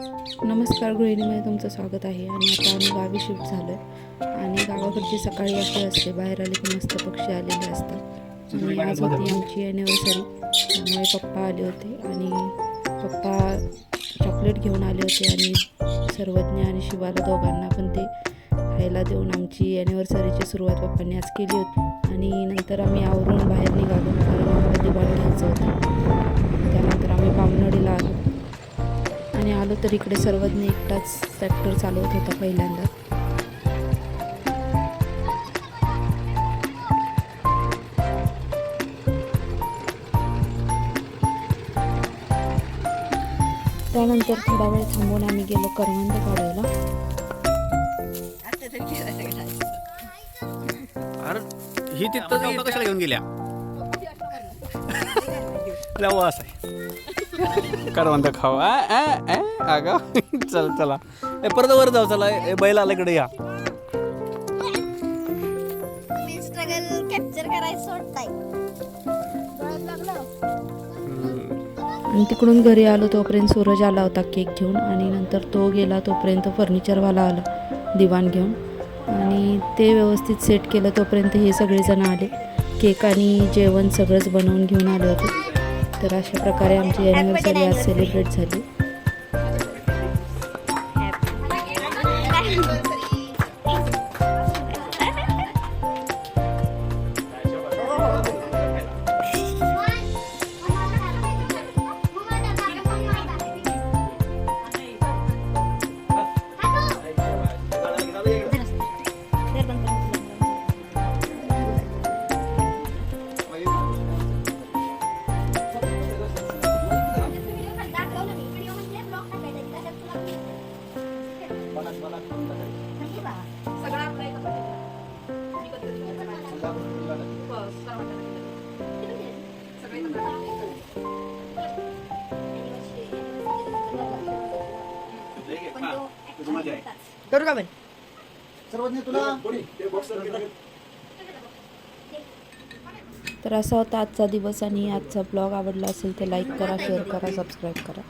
नमस्कार, गृहिणीमध्ये तुमचं स्वागत आहे. आणि आता आम्ही गावी शिफ्ट झालो आहे. आणि गावाकडची सकाळी अशी असते, बाहेर आले की मस्त पक्षी आलेले असतात. आणि आज होती आमची ॲनिव्हर्सरी, त्यामुळे पप्पा आले होते आणि पप्पा चॉकलेट घेऊन आले होते आणि सर्वज्ञ आणि शिवाला दोघांना पण ते खायला देऊन आमची ॲनिव्हर्सरीची सुरुवात पप्पांनी आज केली होती. आणि नंतर आम्ही आवरून बाहेर निघालो, कारण आम्हाला दिवाण घ्यायचं होतं. त्यानंतर आम्ही बामणडीला आलो आणि आलो तर इकडे सर्वज्ञ एकटाच ट्रॅक्टर चालवत होता पहिल्यांदा. त्यानंतर थोडा वेळ थांबून आम्ही गेलो करवंद काढायला. ही तिथं कशाला घेऊन गेल्या वास आहे करवंद खाऊ अगं चल चला परत वर जाऊ. चला बैल आला इकडे या. आणि तिकडून घरी आलो तोपर्यंत सूरज आला होता केक घेऊन. आणि नंतर तो गेला तोपर्यंत फर्निचरवाला आला दिवाण घेऊन आणि ते व्यवस्थित सेट केलं. तोपर्यंत हे सगळेजण आले, केक आणि जेवण सगळंच बनवून घेऊन आले होते. तर अशा प्रकारे आमची ॲनिव्हर्सरी आज सेलिब्रेट झाली. करू का सर्वज्ञ तुला. तर असा होता आजचा दिवस. आणि आजचा ब्लॉग आवडला असेल तर लाईक करा, शेअर करा, सबस्क्राईब करा.